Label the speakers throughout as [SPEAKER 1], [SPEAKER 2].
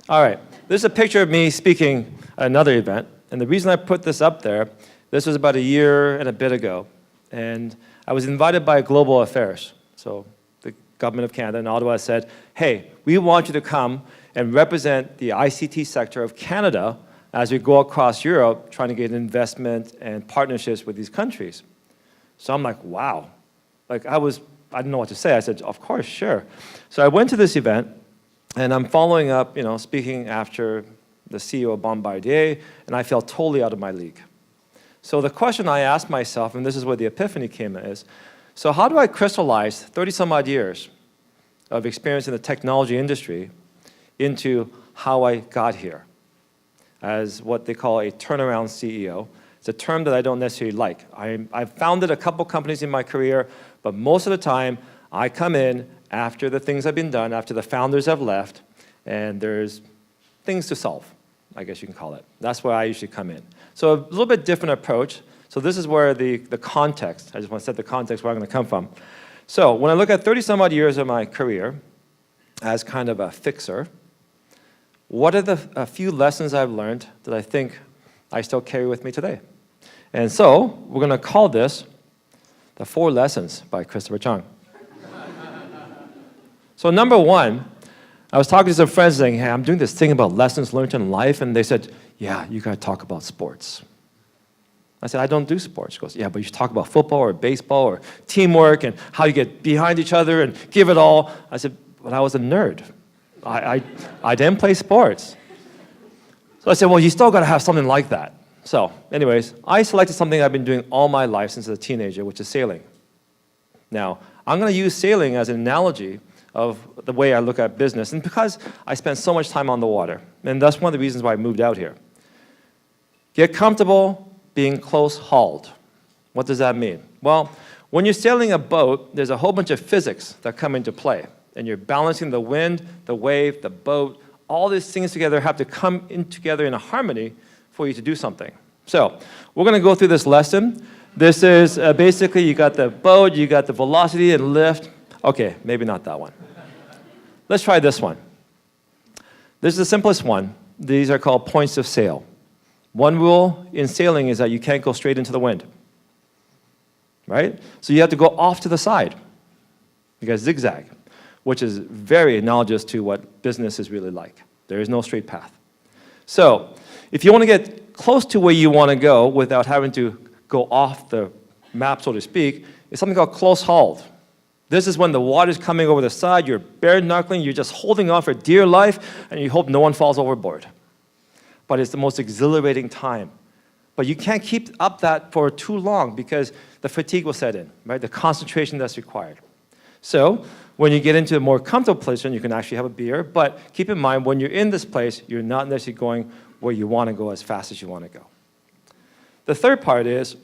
[SPEAKER 1] All right, this is a picture of me speaking at another event. And the reason I put this up there, this was about a year and a bit ago. And I was invited by Global Affairs. So the government of Canada in Ottawa said, hey, we want you to come and represent the ICT sector of Canada as we go across Europe trying to get investment and partnerships with these countries. So I'm like, wow. Like I didn't know what to say. I said, of course, sure. So I went to this event, and I'm following up, speaking after the CEO of Bombardier, and I felt totally out of my league. So the question I asked myself, and this is where the epiphany came, is, so how do I crystallize 30-some-odd years of experience in the technology industry into how I got here as what they call a turnaround CEO? It's a term that I don't necessarily like. I've founded a couple companies in my career, but most of the time, I come in after the things have been done, after the founders have left, and there's things to solve, I guess you can call it. That's where I usually come in. So a little bit different approach. So this is where the context, I just want to set the context where I'm going to come from. So when I look at 30-some-odd years of my career as kind of a fixer, what are a few lessons I've learned that I think I still carry with me today? And so we're going to call this The 4 Lessons by Christopher Chong. So number 1, I was talking to some friends saying, hey, I'm doing this thing about lessons learned in life, and they said, yeah, you got to talk about sports. I said, I don't do sports. She goes, yeah, but you should talk about football or baseball or teamwork and how you get behind each other and give it all. I said, well, I was a nerd. I didn't play sports. So I said, well, you still got to have something like that. So anyways, I selected something I've been doing all my life since I was a teenager, which is sailing. Now, I'm going to use sailing as an analogy of the way I look at business, and because I spend so much time on the water, and that's one of the reasons why I moved out here. Get comfortable being close-hauled. What does that mean? Well, when you're sailing a boat, there's a whole bunch of physics that come into play, and you're balancing the wind, the wave, the boat. All these things together have to come in together in a harmony for you to do something. So we're going to go through this lesson. This is basically you got the boat, you got the velocity and lift. Okay, maybe not that one. Let's try this one. This is the simplest one. These are called points of sail. One rule in sailing is that you can't go straight into the wind, right? So you have to go off to the side. You got zigzag, which is very analogous to what business is really like. There is no straight path. So if you want to get close to where you want to go without having to go off the map, so to speak, it's something called close-hauled. This is when the water's coming over the side, you're bare-knuckling, you're just holding on for dear life, and you hope no one falls overboard. But it's the most exhilarating time. But you can't keep up that for too long because the fatigue will set in, right? The concentration that's required. So when you get into a more comfortable position, you can actually have a beer, but keep in mind, when you're in this place, you're not necessarily going where you want to go as fast as you want to go. The third part is,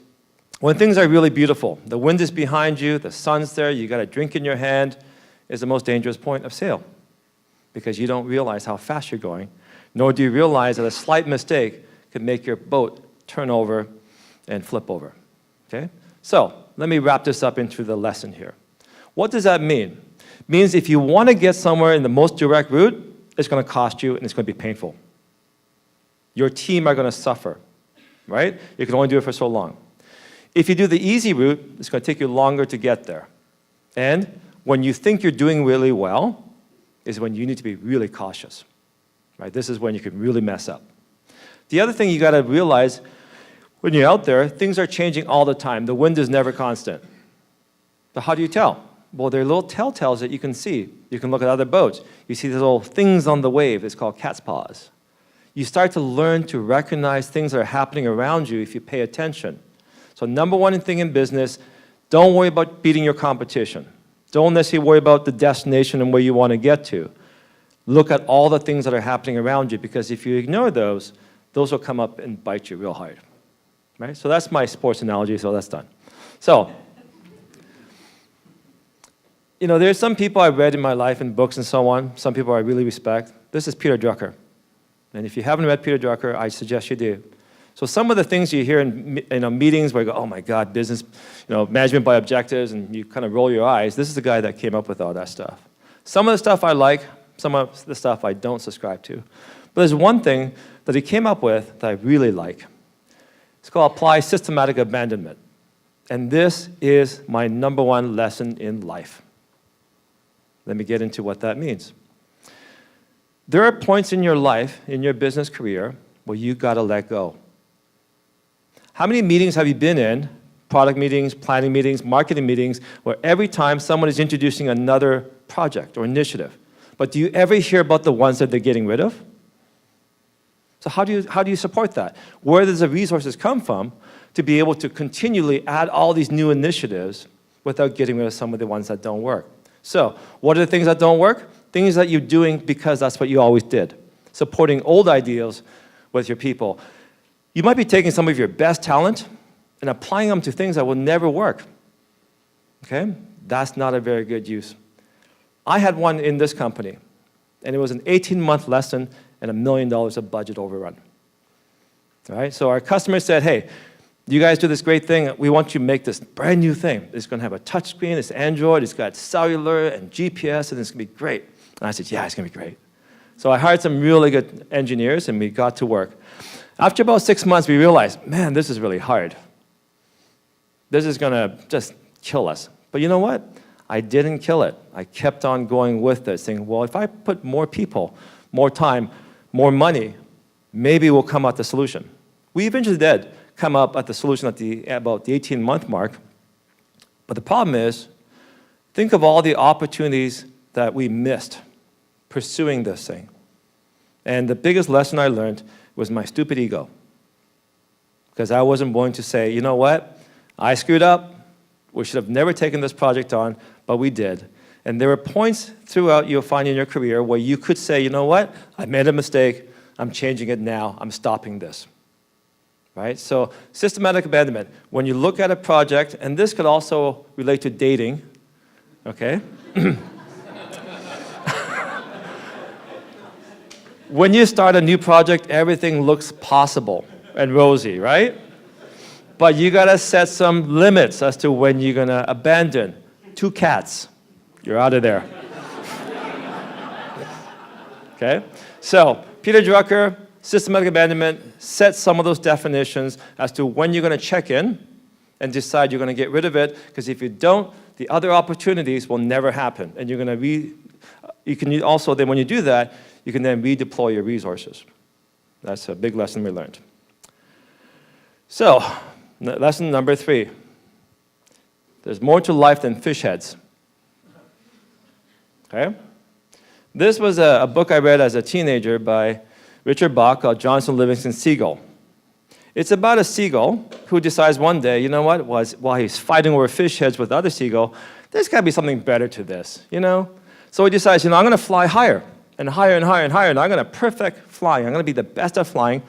[SPEAKER 1] when things are really beautiful, the wind is behind you, the sun's there, you got a drink in your hand, is the most dangerous point of sail because you don't realize how fast you're going, nor do you realize that a slight mistake could make your boat turn over and flip over, okay? So let me wrap this up into the lesson here. What does that mean? It means if you want to get somewhere in the most direct route, it's going to cost you and it's going to be painful. Your team are going to suffer, right? You can only do it for so long. If you do the easy route, it's going to take you longer to get there. And when you think you're doing really well is when you need to be really cautious, right? This is when you can really mess up. The other thing you got to realize, when you're out there, things are changing all the time. The wind is never constant. But how do you tell? Well, there are little telltales that you can see. You can look at other boats. You see these little things on the wave. It's called cat's paws. You start to learn to recognize things that are happening around you if you pay attention. So number one thing in business, don't worry about beating your competition. Don't necessarily worry about the destination and where you want to get to. Look at all the things that are happening around you, because if you ignore those will come up and bite you real hard. Right? So that's my sports analogy, so that's done. So, there's some people I've read in my life in books and so on, some people I really respect. This is Peter Drucker. And if you haven't read Peter Drucker, I suggest you do. So some of the things you hear in meetings where you go, oh my God, business, management by objectives, and you kind of roll your eyes, this is the guy that came up with all that stuff. Some of the stuff I like, Some of the stuff I don't subscribe to. But there's one thing that he came up with that I really like. It's called apply systematic abandonment. And this is my number one lesson in life. Let me get into what that means. There are points in your life, in your business career, where you got to let go. How many meetings have you been in, product meetings, planning meetings, marketing meetings, where every time someone is introducing another project or initiative, but do you ever hear about the ones that they're getting rid of? So how do you support that? Where does the resources come from to be able to continually add all these new initiatives without getting rid of some of the ones that don't work? So what are the things that don't work? Things that you're doing because that's what you always did. Supporting old ideals with your people. You might be taking some of your best talent and applying them to things that will never work. Okay? That's not a very good use. I had one in this company, and it was an 18-month lesson and $1 million of budget overrun. All right? So our customer said, hey, you guys do this great thing. We want you to make this brand new thing. It's going to have a touch screen. It's Android. It's got cellular and GPS, and it's going to be great. And I said, yeah, it's going to be great. So I hired some really good engineers, and we got to work. After about 6 months, we realized, man, this is really hard. This is going to just kill us. But you know what? I didn't kill it. I kept on going with it, saying, well, if I put more people, more time, more money, maybe we'll come out the solution. We eventually did come up at the solution at about the 18-month mark. But the problem is, think of all the opportunities that we missed pursuing this thing. And the biggest lesson I learned was my stupid ego. Because I wasn't willing to say, you know what? I screwed up. We should have never taken this project on, but we did. And there were points throughout you'll find in your career where you could say, you know what? I made a mistake. I'm changing it now. I'm stopping this. Right? So systematic abandonment. When you look at a project, and this could also relate to dating, okay? When you start a new project, everything looks possible and rosy, right? But you gotta set some limits as to when you're gonna abandon. 2 cats, you're out of there. Okay? So, Peter Drucker, systematic abandonment, set some of those definitions as to when you're gonna check in and decide you're gonna get rid of it, because if you don't, the other opportunities will never happen. And you're gonna you can also, then when you do that, you can then redeploy your resources. That's a big lesson we learned. So, lesson number 3. There's more to life than fish heads. Okay? This was a book I read as a teenager by Richard Bach called Johnson Livingston Seagull. It's about a seagull who decides one day, you know what, while he's fighting over fish heads with other seagull, there's got to be something better to this, you know? So he decides, you know, I'm going to fly higher and higher and higher and higher, and I'm going to perfect flying. I'm going to be the best at flying.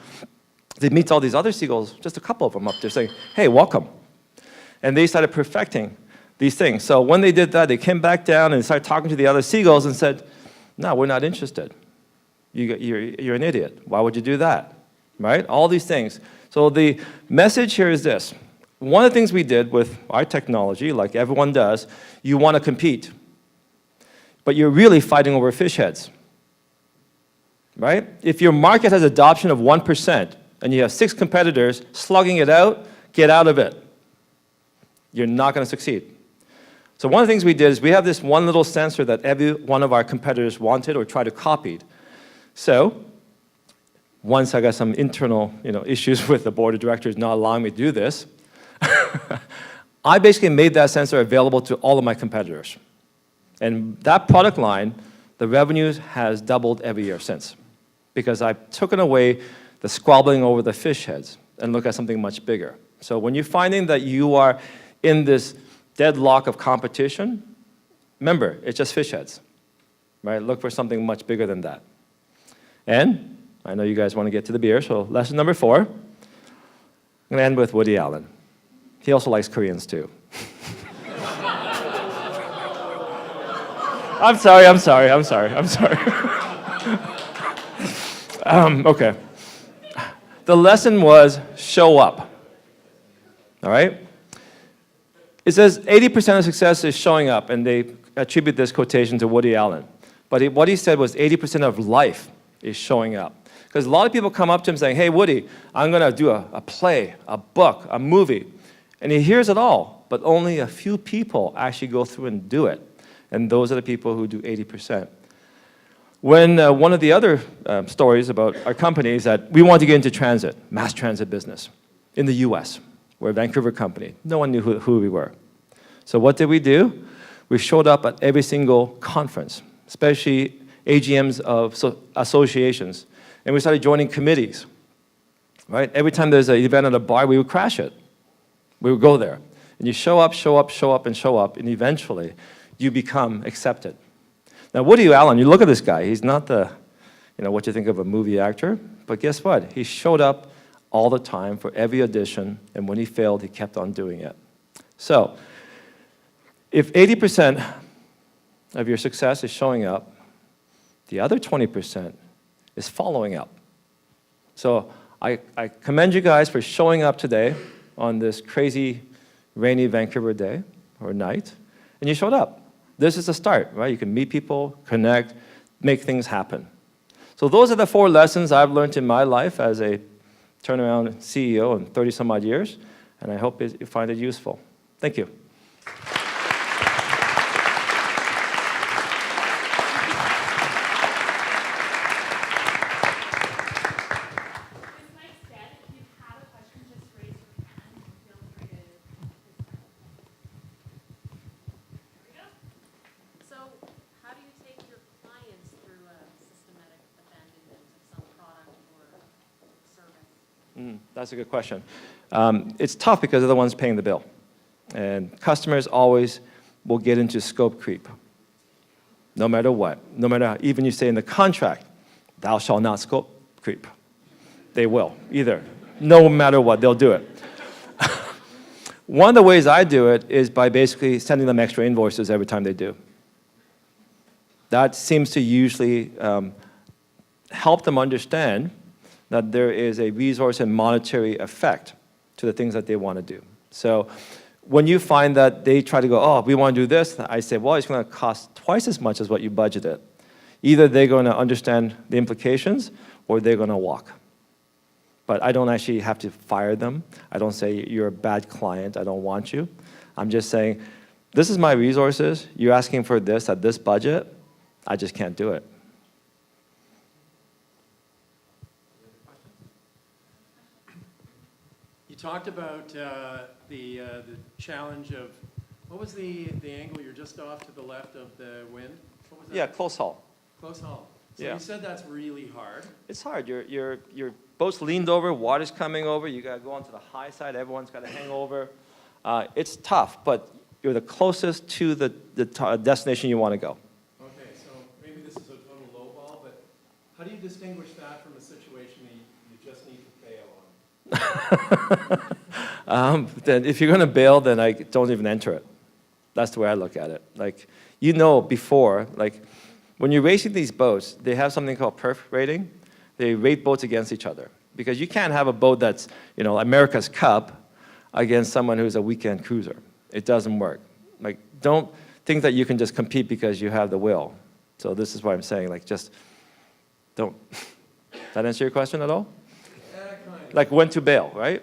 [SPEAKER 1] He meets all these other seagulls, just a couple of them up there saying, hey, welcome. And they started perfecting these things. So when they did that, they came back down and started talking to the other seagulls and said, no, we're not interested. You're an idiot. Why would you do that? Right? All these things. So the message here is this. One of the things we did with our technology, like everyone does, you want to compete. But you're really fighting over fish heads. Right? If your market has adoption of 1% and you have 6 competitors slugging it out, get out of it. You're not going to succeed. So one of the things we did is we have this one little sensor that every one of our competitors wanted or tried to copy. So once I got some internal issues with the board of directors not allowing me to do this, I basically made that sensor available to all of my competitors. And that product line, the revenues has doubled every year since, because I've taken away the squabbling over the fish heads and look at something much bigger. So when you're finding that you are in this deadlock of competition, remember, it's just fish heads, right? Look for something much bigger than that. And I know you guys want to get to the beer, so lesson number 4, I'm going to end with Woody Allen. He also likes Koreans too. I'm sorry. Okay. The lesson was show up. All right? It says 80% of success is showing up, and they attribute this quotation to Woody Allen. But what he said was 80% of life is showing up. Because a lot of people come up to him saying, hey, Woody, I'm going to do a play, a book, a movie. And he hears it all, but only a few people actually go through and do it. And those are the people who do 80%. When one of the other stories about our company is that we wanted to get into transit, mass transit business, in the US. We're a Vancouver company. No one knew who we were. So what did we do? We showed up at every single conference, especially AGMs of associations. And we started joining committees, right? Every time there's an event at a bar, we would crash it. We would go there. And you show up, show up, show up, and show up, and eventually you become accepted. Now, Woody Allen, you look at this guy, he's not the, what you think of a movie actor, but guess what? He showed up all the time for every audition, and when he failed, he kept on doing it. So, if 80% of your success is showing up, the other 20% is following up. So I commend you guys for showing up today on this crazy, rainy Vancouver day or night, and you showed up. This is the start, right? You can meet people, connect, make things happen. So those are the 4 lessons I've learned in my life as a turnaround CEO in 30-some-odd years, and I hope you find it useful. Thank you. That's a good question. It's tough because they're the ones paying the bill. And customers always will get into scope creep, no matter what. No matter, even you say in the contract, thou shalt not scope creep. They will, either. No matter what, they'll do it. One of the ways I do it is by basically sending them extra invoices every time they do. That seems to usually help them understand that there is a resource and monetary effect to the things that they want to do. So when you find that they try to go, oh, we want to do this, I say, well, it's going to cost twice as much as what you budgeted. Either they're going to understand the implications or they're going to walk. But I don't actually have to fire them. I don't say, you're a bad client, I don't want you. I'm just saying, this is my resources, you're asking for this at this budget, I just can't do it.
[SPEAKER 2] You talked about the challenge of, what was the angle? You're just off to the left of the wind? What was that?
[SPEAKER 1] Yeah, close haul.
[SPEAKER 2] Close haul. So
[SPEAKER 1] yeah.
[SPEAKER 2] You said that's really hard.
[SPEAKER 1] It's hard. Your boat's leaned over, water's coming over, you got to go onto the high side, everyone's got to hang over. It's tough, but you're the closest to the destination you want to go.
[SPEAKER 2] Okay, so maybe this is a total lowball, but how do you distinguish that from a situation that you just need to bail on?
[SPEAKER 1] Then if you're going to bail, then I don't even enter it. That's the way I look at it. Like, before, like, when you're racing these boats, they have something called perf rating. They rate boats against each other. Because you can't have a boat that's, America's Cup against someone who's a weekend cruiser. It doesn't work. Like, don't think that you can just compete because you have the will. So this is why I'm saying, like, just don't. Does that answer your question at all?
[SPEAKER 2] Kind of.
[SPEAKER 1] Like, when to bail, right?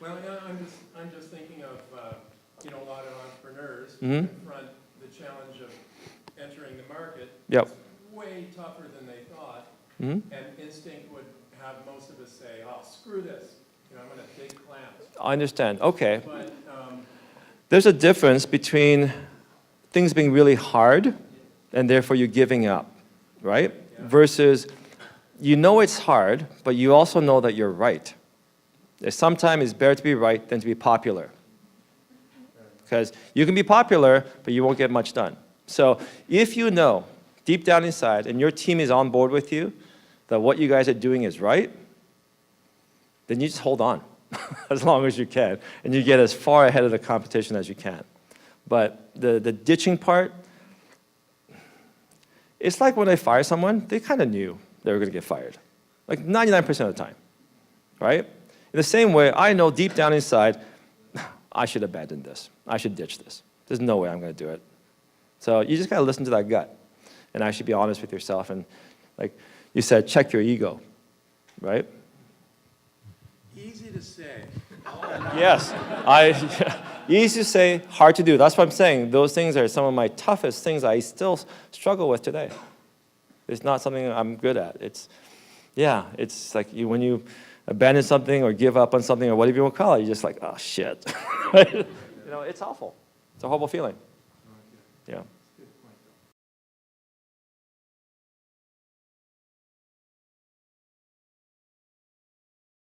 [SPEAKER 2] Well, yeah, I'm just thinking of, a lot of entrepreneurs confront the challenge of entering the market.
[SPEAKER 1] Yep.
[SPEAKER 2] It's way tougher than they thought.
[SPEAKER 1] Mm-hmm.
[SPEAKER 2] And instinct would have most of us say, oh, screw this. I'm going to take clams.
[SPEAKER 1] I understand. Okay.
[SPEAKER 2] But,
[SPEAKER 1] there's a difference between things being really hard and therefore you giving up, right? Yeah. Versus it's hard, but you also know that you're right. Sometimes it's better to be right than to be popular. Because you can be popular, but you won't get much done. So if you know deep down inside and your team is on board with you that what you guys are doing is right, then you just hold on as long as you can, and you get as far ahead of the competition as you can. But the ditching part, it's like when they fire someone, they kind of knew they were going to get fired, like 99% of the time, right? In the same way, I know deep down inside, I should abandon this. I should ditch this. There's no way I'm going to do it. So you just got to listen to that gut. and actually be honest with yourself. And like you said, check your ego, right?
[SPEAKER 2] Easy to say.
[SPEAKER 1] Yes, easy to say, hard to do. That's what I'm saying. Those things are some of my toughest things I still struggle with today. It's not something I'm good at. It's like when you abandon something or give up on something or whatever you want to call it, you're just like, oh, shit. It's awful. It's a horrible feeling. Yeah.